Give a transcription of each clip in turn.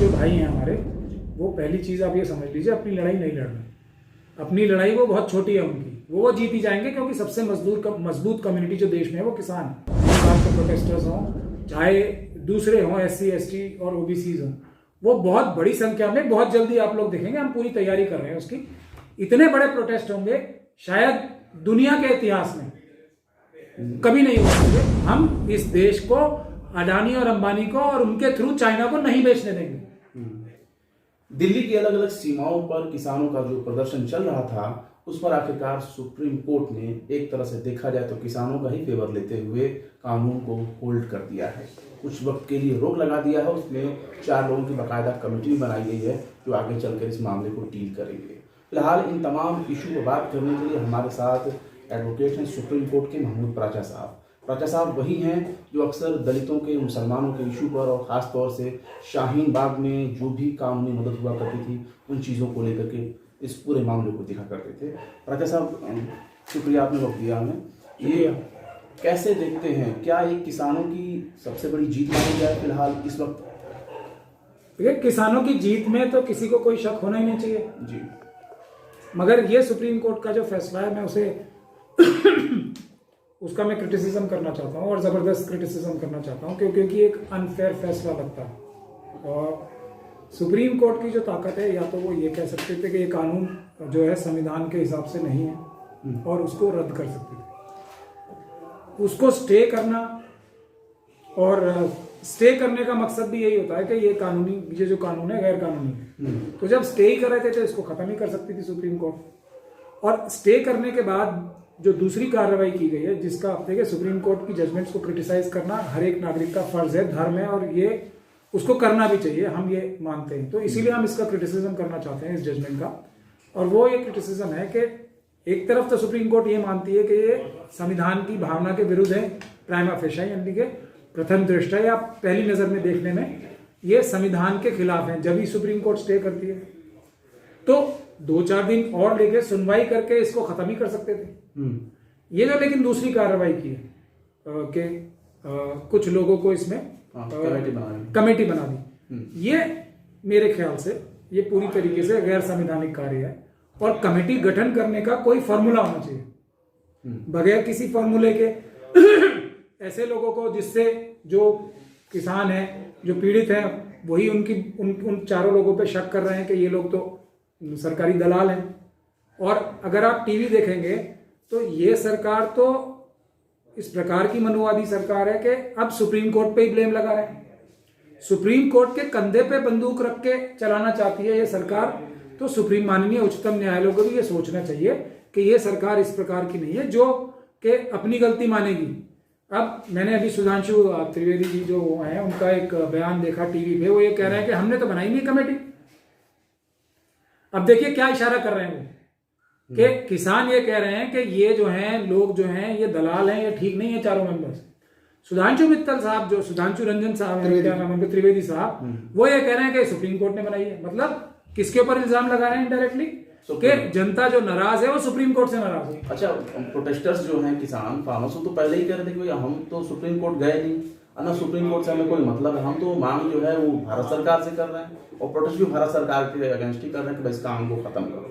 जो भाई हैं हमारे, वो पहली चीज़ आप ये समझ लीजिए, अपनी लड़ाई नहीं लड़ रहे। अपनी लड़ाई वो बहुत छोटी है उनकी, वो जीत ही जाएंगे, क्योंकि सबसे मजबूत कम्युनिटी जो देश में है वो किसान है। के प्रोटेस्टर्स हों, चाहे दूसरे हों, SC ST और OBCs हों, वो बहुत बड़ी संख्या में, बहुत जल्दी आप लोग देखेंगे, हम पूरी तैयारी कर रहे हैं उसकी। इतने बड़े प्रोटेस्ट होंगे शायद दुनिया के इतिहास में कभी नहीं होंगे। हम इस देश को अडानी और अंबानी को और उनके थ्रू चाइना को नहीं बेचने देंगे। दिल्ली की अलग अलग सीमाओं पर किसानों का जो प्रदर्शन चल रहा था, उस पर आखिरकार सुप्रीम कोर्ट ने एक तरह से देखा जाए तो किसानों का ही फेवर लेते हुए कानून को होल्ड कर दिया है। कुछ वक्त के लिए रोक लगा दिया है। उसमें 4 लोगों की बाकायदा कमेटी बनाई गई है जो आगे चलकर इस मामले को डील करेंगे। फिलहाल इन तमाम इशू पर बात करने के लिए हमारे साथ एडवोकेट हैं सुप्रीम कोर्ट के महमूद प्राचा साहब। प्राचा साहब वही हैं जो अक्सर दलितों के, मुसलमानों के इशू पर और ख़ास तौर से शाहीन बाग में जो भी कानूनी मदद हुआ करती थी उन चीज़ों को लेकर के इस पूरे मामले को देखा करते थे। प्राचा साहब, शुक्रिया आपने वक्त दिया हमें। ये कैसे देखते हैं, क्या ये किसानों की सबसे बड़ी जीत मानी जाए फिलहाल इस वक्त? देखिए, किसानों की जीत में तो किसी को कोई शक होना ही नहीं चाहिए जी, मगर ये सुप्रीम कोर्ट का जो फैसला है, मैं उसे उसका मैं क्रिटिसिज्म करना चाहता हूँ, और ज़बरदस्त क्रिटिसिज्म करना चाहता हूँ, क्योंकि एक अनफेयर फैसला लगता है। और सुप्रीम कोर्ट की जो ताकत है, या तो वो ये कह सकते थे कि ये कानून जो है संविधान के हिसाब से नहीं है और उसको रद्द कर सकते थे। उसको स्टे करना, और स्टे करने का मकसद भी यही होता है कि ये कानूनी, ये जो कानून है गैर कानूनी है। तो जब स्टे ही कर रहे थे तो इसको खत्म ही कर सकती थी सुप्रीम कोर्ट। और स्टे करने के बाद जो दूसरी कार्रवाई की गई है, जिसका देखिए सुप्रीम कोर्ट की जजमेंट्स को क्रिटिसाइज करना हर एक नागरिक का फर्ज है, धर्म है, और ये उसको करना भी चाहिए, हम ये मानते हैं। तो इसीलिए हम इसका क्रिटिसिज्म करना चाहते हैं इस जजमेंट का। और वो ये क्रिटिसिज्म है कि एक तरफ तो सुप्रीम कोर्ट ये मानती है कि ये संविधान की भावना के विरुद्ध है, प्राइमा फेशा, यानी कि प्रथम दृष्टया या पहली नजर में देखने में ये संविधान के खिलाफ है, जब ही सुप्रीम कोर्ट स्टे करती है। तो 2-4 दिन और लेके सुनवाई करके इसको खत्म ही कर सकते थे। ये जो लेकिन दूसरी कार्रवाई की है कि कुछ लोगों को इसमें कमेटी बना दी, ये मेरे ख्याल से ये पूरी तरीके से गैर संवैधानिक कार्य है। और कमेटी गठन करने का कोई फॉर्मूला होना चाहिए, बगैर किसी फॉर्मूले के ऐसे लोगों को, जिससे जो किसान है, जो पीड़ित है, वही उन चारों लोगों पे शक कर रहे हैं कि ये लोग तो सरकारी दलाल हैं। और अगर आप टीवी देखेंगे तो ये सरकार तो इस प्रकार की मनुवादी सरकार है कि अब सुप्रीम कोर्ट पे ही ब्लेम लगा रहे हैं। सुप्रीम कोर्ट के कंधे पे बंदूक रख के चलाना चाहती है ये सरकार। तो सुप्रीम माननीय उच्चतम न्यायालय को भी ये सोचना चाहिए कि ये सरकार इस प्रकार की नहीं है जो कि अपनी गलती मानेगी। अब मैंने अभी सुधांशु त्रिवेदी जी जो हैं, उनका एक बयान देखा टीवी पे, वो ये कह रहे हैं कि हमने तो बनाई नहीं कमेटी। अब देखिए क्या इशारा कर रहे हैं वो, कि किसान ये कह रहे हैं कि ये जो हैं लोग जो हैं ये दलाल हैं, ये ठीक नहीं है चारों मेंबर्स। सुधांशु मित्तल साहब, जो सुधांशु रंजन साहब हैं, क्या नाम है, त्रिवेदी साहब, वो ये कह रहे हैं कि सुप्रीम कोर्ट ने बनाई है। मतलब किसके ऊपर इल्जाम लगा रहे हैं इनडायरेक्टली, कि जनता जो नाराज है वो सुप्रीम कोर्ट से नाराज है। अच्छा, प्रोटेस्टर्स जो हैं किसान फार्मर्स तो पहले ही कह रहे थे कि भैया हम तो सुप्रीम कोर्ट गए नहीं, ना सुप्रीम कोर्ट से हमें कोई मतलब है, हम तो मांग जो है वो भारत सरकार से कर रहे हैं, और प्रोटेस्ट भी भारत सरकार के अगेंस्ट ही कर रहे हैं कि भाई इस काम को खत्म करो।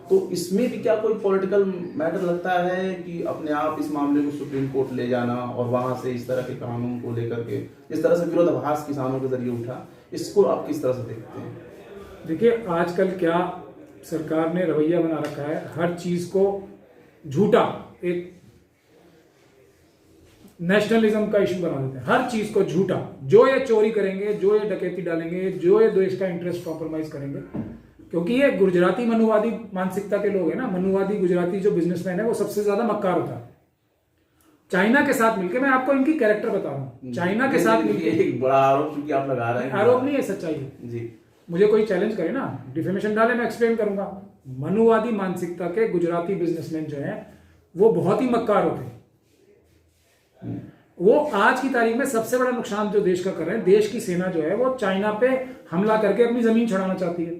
तो इसमें भी क्या कोई पॉलिटिकल मैटर लगता है कि अपने आप इस मामले को सुप्रीम कोर्ट ले जाना और वहां से इस तरह के कानून को लेकर के जिस तरह से विरोधाभास किसानों के जरिए उठा, इसको आप किस तरह से देखते हैं? देखिए, आजकल क्या सरकार ने रवैया बना रखा है, हर चीज को झूठा एक नेशनलिज्म का इशू बना देते हैं। हर चीज को झूठा, जो ये चोरी करेंगे, जो ये डकैती डालेंगे, जो ये देश का इंटरेस्ट कॉम्प्रोमाइज करेंगे, क्योंकि ये गुजराती मनुवादी मानसिकता के लोग हैं ना। मनुवादी गुजराती जो बिजनेसमैन है वो सबसे ज्यादा मक्कार होता है। चाइना के साथ मिलकर, मैं आपको इनकी कैरेक्टर बता रहा हूँ, चाइना के साथ मिलकर, एक बड़ा आरोप आप लगा रहे हैं। आरोप नहीं है, सच्चाई है जी। मुझे कोई चैलेंज करे ना, डिफेमेशन डाले, मैं एक्सप्लेन करूंगा। मनुवादी मानसिकता के गुजराती बिजनेसमैन जो हैं वो बहुत ही मक्कार होते हैं। वो आज की तारीख में सबसे बड़ा नुकसान जो देश का कर रहे हैं। देश की सेना जो है वो चाइना पे हमला करके अपनी जमीन छुड़ाना चाहती है,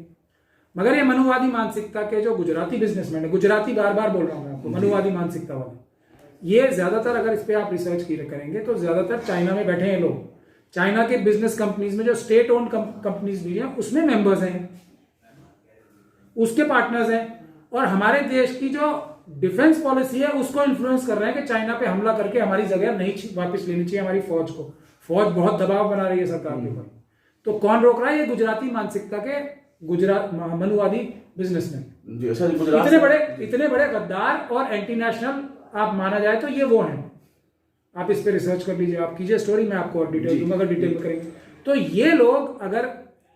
मगर ये मनुवादी मानसिकता के जो गुजराती बिजनेसमैन है, गुजराती बार बार बोल रहा हूं मैं आपको, मनुवादी मानसिकता वाले, ये ज्यादातर, अगर इस पे आप रिसर्च करेंगे तो ज्यादातर चाइना में बैठे हैं लोग। चाइना के बिजनेस कंपनीज में जो स्टेट ओन्ड कंपनीज भी हैं उसमें मेंबर्स हैं, उसके पार्टनर्स हैं, और हमारे देश की जो डिफेंस पॉलिसी है उसको इन्फ्लुएंस कर रहे हैं कि चाइना पे हमला करके हमारी जगह नहीं वापस लेनी चाहिए हमारी फौज को। फौज बहुत दबाव बना रही है सरकार के ऊपर, तो कौन रोक रहा है? ये गुजराती मानसिकता के मनुवादी बिजनेसमैन। इतने बड़े गद्दार और एंटी नेशनल आप माना जाए तो ये वो हैं। आप इस पे रिसर्च कर लीजिए, आप कीजिए स्टोरी, मैं आपको और डिटेल दूंगा अगर डिटेल में करेंगे तो। ये लोग अगर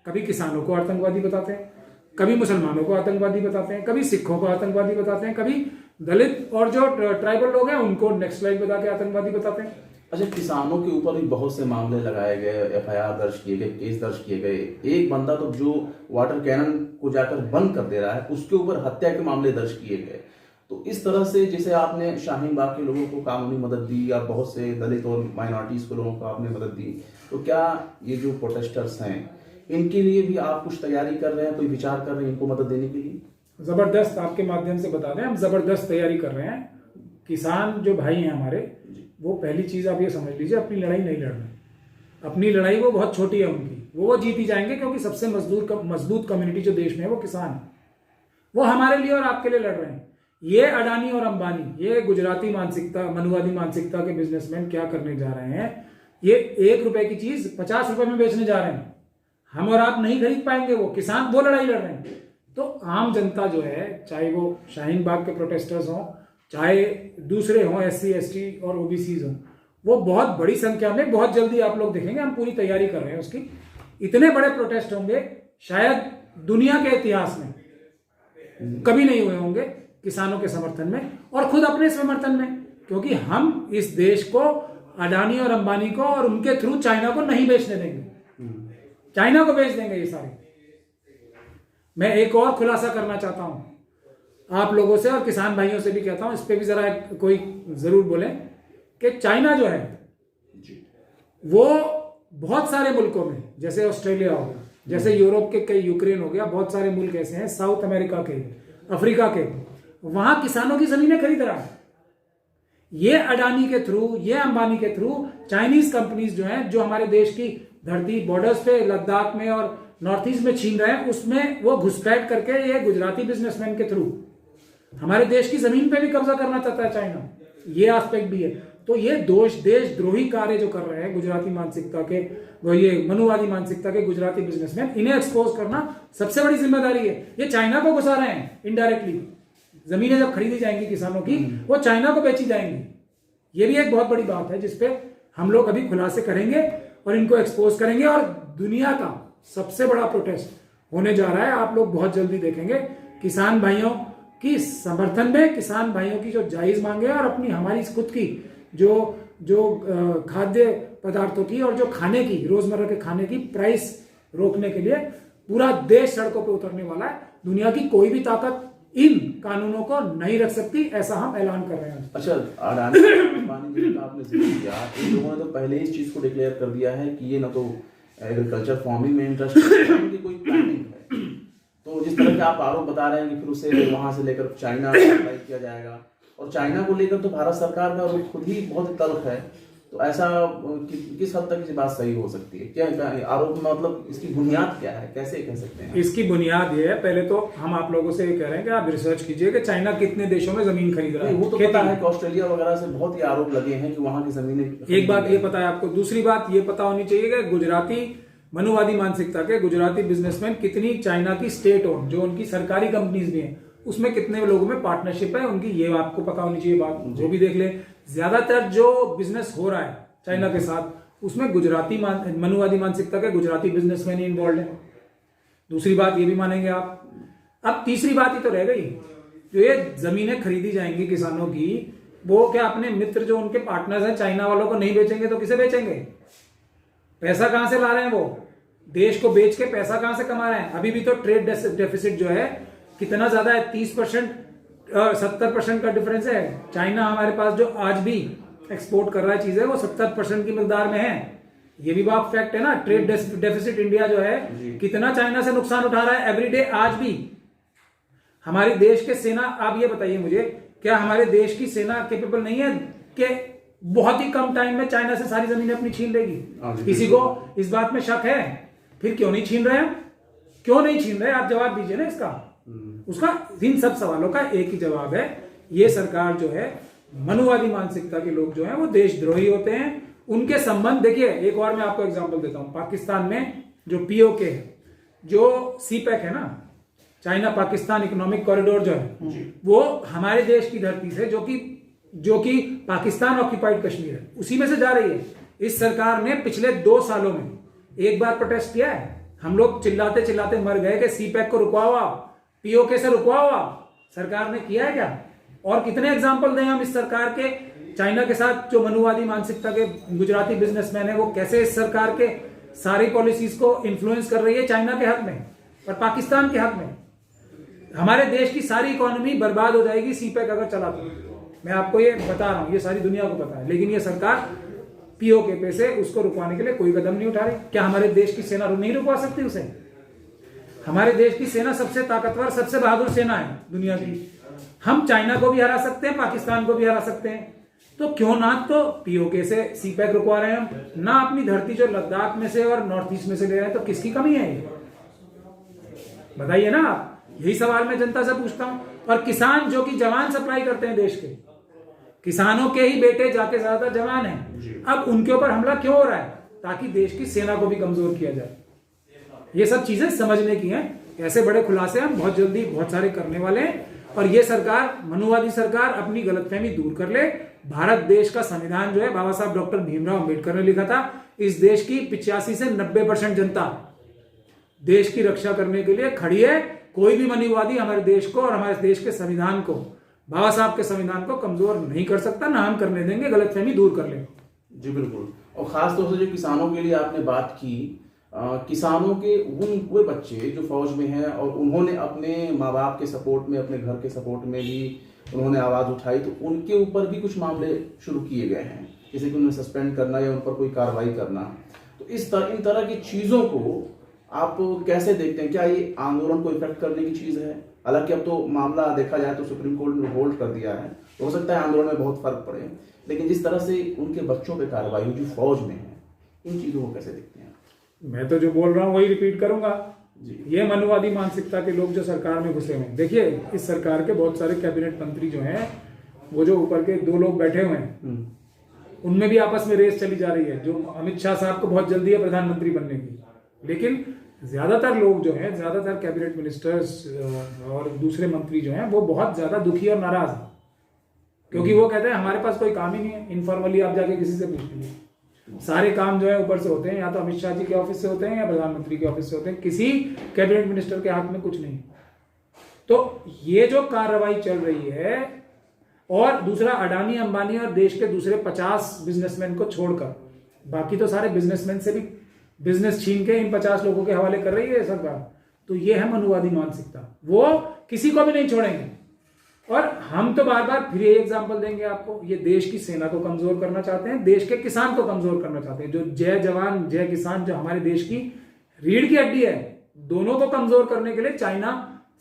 कभी किसानों को आतंकवादी बताते हैं, कभी मुसलमानों को आतंकवादी बताते हैं, कभी सिखों को आतंकवादी बताते हैं, कभी दलित और जो ट्राइबल लोग हैं उनको नेक्स्ट लाइन बता के आतंकवादी बताते हैं। अच्छा, किसानों के ऊपर भी बहुत से मामले लगाए गए, एफआईआर दर्ज किए गए, केस दर्ज किए गए। एक बंदा तो जो वाटर कैनन को जाकर बंद कर दे रहा है उसके ऊपर हत्या के मामले दर्ज किए गए। तो इस तरह से जैसे आपने शाहीन बाग के लोगों को कानूनी मदद दी या बहुत से दलित और माइनॉरिटीज को लोगों को आपने मदद दी, तो क्या ये जो प्रोटेस्टर्स हैं इनके लिए भी आप कुछ तैयारी कर रहे हैं, कोई विचार कर रहे हैं इनको मदद देने के लिए? जबरदस्त, आपके माध्यम से बता दें, हम जबरदस्त तैयारी कर रहे हैं। किसान जो भाई हैं हमारे, वो पहली चीज आप ये समझ लीजिए, अपनी लड़ाई नहीं लड़ रहे। अपनी लड़ाई वो बहुत छोटी है उनकी, वो जीती जाएंगे क्योंकि सबसे मजबूत कम्युनिटी जो देश में है वो किसान है। वो हमारे लिए और आपके लिए लड़ रहे हैं। ये अडानी और अंबानी, ये गुजराती मानसिकता, मनुवादी मानसिकता के बिजनेसमैन क्या करने जा रहे हैं? ये 1 रुपए की चीज 50 रुपए में बेचने जा रहे हैं। हम और आप नहीं खरीद पाएंगे, वो किसान वो लड़ाई लड़ रहे हैं। तो आम जनता जो है, चाहे वो शाहीन बाग के प्रोटेस्टर्स हों, चाहे दूसरे हों, SC ST और OBCs हों, वो बहुत बड़ी संख्या में बहुत जल्दी आप लोग देखेंगे। हम पूरी तैयारी कर रहे हैं उसकी। इतने बड़े प्रोटेस्ट होंगे शायद दुनिया के इतिहास में कभी नहीं हुए होंगे किसानों के समर्थन में और खुद अपने समर्थन में, क्योंकि हम इस देश को अडानी और अंबानी को और उनके थ्रू चाइना को नहीं बेचने देंगे। चाइना को बेच देंगे ये सारे। मैं एक और खुलासा करना चाहता हूं आप लोगों से और किसान भाइयों से भी कहता हूं, इस पे भी जरा कोई जरूर बोले कि चाइना जो है वो बहुत सारे मुल्कों में, जैसे ऑस्ट्रेलिया हो गया, जैसे यूरोप के कई, यूक्रेन हो गया, बहुत सारे मुल्क ऐसे हैं, साउथ अमेरिका के, अफ्रीका के, वहां किसानों की जमीनें खरीद रहा है। ये अडानी के थ्रू, ये अंबानी के थ्रू चाइनीज कंपनीज जो हैं, जो हमारे देश की धरती बॉर्डर्स पे लद्दाख में और नॉर्थ ईस्ट में छीन रहे हैं, उसमें वो घुसपैठ करके ये गुजराती बिजनेसमैन के थ्रू हमारे देश की जमीन पे भी कब्जा करना चाहता है चाइना। ये एस्पेक्ट भी है। तो ये देशद्रोही कार्य जो कर रहे हैं गुजराती मानसिकता के, वो ये मनुवादी मानसिकता के गुजराती बिजनेसमैन, इन्हें एक्सपोज करना सबसे बड़ी जिम्मेदारी है। ये चाइना को घुसा रहे हैं इनडायरेक्टली। जमीनें जब खरीदी जाएंगी किसानों की, वो चाइना को बेची जाएंगी। ये भी एक बहुत बड़ी बात है जिसपे हम लोग अभी खुलासे करेंगे और इनको एक्सपोज करेंगे। और दुनिया का सबसे बड़ा प्रोटेस्ट होने जा रहा है, आप लोग बहुत जल्दी देखेंगे। किसान भाइयों की समर्थन में, किसान भाइयों की जो जायज मांगे और अपनी हमारी खुद की जो खाद्य पदार्थों की और जो खाने की, रोजमर्रा के खाने की प्राइस रोकने के लिए पूरा देश सड़कों पर उतरने वाला है। दुनिया की कोई भी ताकत इन कानूनों को नहीं रख सकती, ऐसा हम ऐलान कर रहे हैं। अच्छा, अडानी जी का आपने जिक्र किया, इन लोगों ने तो पहले इस चीज को डिक्लेयर कर दिया है कि ये ना तो एग्रीकल्चर फार्मिंग में इंटरेस्ट है, इनकी कोई प्लानिंग है। तो जिस तरह के आप आरोप बता रहे हैं कि फिर उसे वहां से लेकर चाइना सप्लाई किया जाएगा, और चाइना को लेकर तो भारत सरकार का खुद ही बहुत तल्ख है। तो ऐसा किस हद तक ये बात सही हो सकती है? क्या आरोप, मतलब इसकी बुनियाद क्या है, कैसे कह सकते हैं? इसकी बुनियाद ये है, पहले तो हम आप लोगों से ये कह रहे हैं कि आप रिसर्च कीजिए कि चाइना कितने देशों में जमीन खरीद रहा है। वो तो पता है कि ऑस्ट्रेलिया वगैरह से बहुत ही आरोप लगे हैं कि वहां की जमीनें। एक बात ये पता है आपको, दूसरी बात ये पता होनी चाहिए कि गुजराती मनुवादी मानसिकता के गुजराती बिजनेसमैन कितनी चाइना की स्टेट ओन, जो उनकी सरकारी कंपनीज भी हैं, उसमें कितने लोगों में पार्टनरशिप है उनकी, ये आपको पता होनी चाहिए बात। जो भी देख ले, ज्यादातर जो बिजनेस हो रहा है चाइना के साथ, उसमें गुजराती मनुवादी मानसिकता के गुजराती बिजनेसमैन ही इन्वॉल्व है। दूसरी बात ये भी मानेंगे आप। अब तीसरी बात ही तो रह गई, जो ये जमीनें खरीदी जाएंगी किसानों की, वो क्या अपने मित्र जो उनके पार्टनर्स हैं चाइना वालों को नहीं बेचेंगे तो किसे बेचेंगे? पैसा कहां से ला रहे हैं? वो देश को बेच के पैसा कहां से कमा रहे हैं? अभी भी तो ट्रेड डेफिसिट जो है कितना ज्यादा है, 30% 70% का डिफरेंस है। चाइना हमारे पास जो आज भी एक्सपोर्ट कर रहा है चीजें, वो 70% की मिकदार में है। ये भी बात फैक्ट है ना। ट्रेड डेफिसिट इंडिया जो है कितना चाइना से नुकसान उठा रहा है एवरीडे आज भी। हमारे देश के सेना, आप ये बताइए मुझे, क्या हमारे देश की सेना कैपेबल नहीं है कि बहुत ही कम टाइम में चाइना से सारी जमीनें अपनी छीन लेगी। किसी को इस बात में शक है? फिर क्यों नहीं छीन रहे हैं? क्यों नहीं छीन रहे? आप जवाब दीजिए ना इसका। उसका इन सब सवालों का एक ही जवाब है, ये सरकार जो है, मनुवादी मानसिकता के लोग जो है वो देशद्रोही होते हैं। उनके संबंध देखिए, एक और मैं आपको एग्जांपल देता हूं। पाकिस्तान में जो पीओके है, जो सीपैक है ना, चाइना पाकिस्तान इकोनॉमिक कॉरिडोर जो है, वो हमारे देश की धरती से, जो कि पाकिस्तान ऑक्यूपाइड कश्मीर है, उसी में से जा रही है। इस सरकार ने पिछले 2 सालों में एक बार प्रोटेस्ट किया है? हम लोग चिल्लाते चिल्लाते मर गए कि सीपैक को रुकवाओ आप, पीओके से रुकवाओ आप। सरकार ने किया है क्या? और कितने एग्जाम्पल दें हम इस सरकार के? चाइना के साथ जो मनुवादी मानसिकता के गुजराती बिजनेसमैन है, वो कैसे इस सरकार के सारी पॉलिसीज को इन्फ्लुएंस कर रही है चाइना के हक में और पाकिस्तान के हक में। हमारे देश की सारी इकोनॉमी बर्बाद हो जाएगी सीपैक अगर चला तो। मैं आपको ये बता रहा हूं, ये सारी दुनिया को पता है। लेकिन ये सरकार पीओके पे से उसको रुकवाने के लिए कोई कदम नहीं उठा रही। क्या हमारे देश की सेना नहीं रुकवा सकती उसे? हमारे देश की सेना सबसे ताकतवर, सबसे बहादुर सेना है दुनिया की। हम चाइना को भी हरा सकते हैं, पाकिस्तान को भी हरा सकते हैं। तो क्यों ना तो पीओके से सीपैक रुकवा रहे हैं हम, ना अपनी धरती जो लद्दाख में से और नॉर्थ ईस्ट में से ले रहे हैं। तो किसकी कमी है ये? बताइए ना आप। यही सवाल मैं जनता से पूछता हूं। और किसान जो कि जवान सप्लाई करते हैं देश के, किसानों के ही बेटे जाके ज्यादा जवान हैं, अब उनके ऊपर हमला क्यों हो रहा है? ताकि देश की सेना को भी कमजोर किया जाए। ये सब चीजें समझने की हैं। ऐसे बड़े खुलासे हम बहुत जल्दी बहुत सारे करने वाले हैं। और ये सरकार, मनुवादी सरकार, अपनी गलतफहमी दूर कर ले। भारत देश का संविधान जो है, बाबा साहब डॉक्टर भीमराव अंबेडकर ने लिखा था। इस देश की 85 से 90% जनता देश की रक्षा करने के लिए खड़ी है। कोई भी मनुवादी हमारे देश को और हमारे देश के संविधान को, बाबा साहब के संविधान को कमजोर नहीं कर सकता, ना हम करने देंगे। गलतफहमी दूर कर ले। जी बिल्कुल। और खास तौर से जो किसानों के लिए आपने बात की, किसानों के वे बच्चे जो फौज में हैं और उन्होंने अपने माँ बाप के सपोर्ट में, अपने घर के सपोर्ट में भी उन्होंने आवाज उठाई, तो उनके ऊपर भी कुछ मामले शुरू किए गए हैं, जैसे कि उन्हें सस्पेंड करना या उन पर कोई कार्रवाई करना। तो इन तरह की चीजों को आप कैसे देखते हैं? क्या ये आंदोलन को इफेक्ट करने की चीज है? हालांकि अब तो मामला देखा जाए तो सुप्रीम कोर्ट ने होल्ड कर दिया है, तो हो सकता है आंदोलन में बहुत फर्क पड़े। लेकिन जिस तरह से उनके बच्चों पे कार्रवाई हुई जो फौज में है, इन चीजों को कैसे देखते हैं? मैं तो जो बोल रहा हूं वही रिपीट करूंगा। ये मनुवादी मानसिकता के लोग जो सरकार में घुसे हुए हैं, देखिए इस सरकार के बहुत सारे कैबिनेट मंत्री जो हैं, वो जो ऊपर के 2 लोग बैठे हुए हैं, उनमें भी आपस में रेस चली जा रही है। जो अमित शाह साहब को बहुत जल्दी है प्रधानमंत्री बनने की, लेकिन ज्यादातर लोग जो हैं, ज्यादातर कैबिनेट मिनिस्टर्स और दूसरे मंत्री जो हैं, वो बहुत ज्यादा दुखी और नाराज हैं। क्योंकि वो कहते हैं हमारे पास कोई काम ही नहीं है। इनफॉर्मली आप जाके किसी से पूछ लीजिए, सारे काम जो है ऊपर से होते हैं, या तो अमित शाह जी के ऑफिस से होते हैं या प्रधानमंत्री के ऑफिस से होते हैं। किसी कैबिनेट मिनिस्टर के हाथ में कुछ नहीं। तो ये जो कार्रवाई चल रही है, और दूसरा अडानी अंबानी और देश के दूसरे 50 बिजनेसमैन को छोड़कर बाकी तो सारे बिजनेसमैन से भी बिजनेस छीन के इन 50 लोगों के हवाले कर रही है सरकार। तो ये है मनुवादी मानसिकता। वो किसी को भी नहीं छोड़ेंगे। और हम तो बार बार फिर ये एग्जांपल देंगे आपको, ये देश की सेना को कमजोर करना चाहते हैं, देश के किसान को कमजोर करना चाहते हैं। जो जय जवान जय किसान जो हमारे देश की रीढ़ की हड्डी है, दोनों को कमजोर करने के लिए चाइना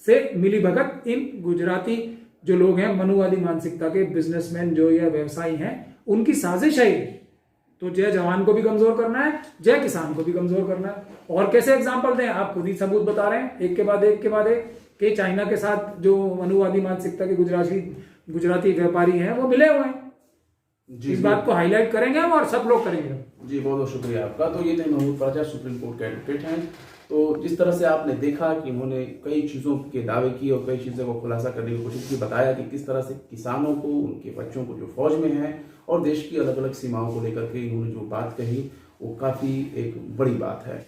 से मिली भगत इन गुजराती जो लोग हैं, मनुवादी मानसिकता के बिजनेसमैन जो ये व्यवसायी हैं, उनकी साजिश है। तो जय जवान को भी कमजोर करना है, जय किसान को भी कमजोर करना है। और कैसे एग्जाम्पल दें? आप खुद ही सबूत बता रहे हैं, एक के बाद एक कि चाइना के साथ जो मनुवादी मानसिकता के गुजराती व्यापारी हैं, वो मिले हुए हैं। इस बात को हाईलाइट करेंगे हम, और सब लोग करेंगे। जी बहुत बहुत शुक्रिया आपका। तो ये थे महमूद परचा, सुप्रीम कोर्ट के एडवोकेट हैं। तो जिस तरह से आपने देखा कि उन्होंने कई चीज़ों के दावे किए और कई चीज़ों को खुलासा करने की कोशिश की, बताया कि किस तरह से किसानों को, उनके बच्चों को जो फौज में हैं और देश की अलग अलग सीमाओं को लेकर के इन्होंने जो बात कही, वो काफ़ी एक बड़ी बात है।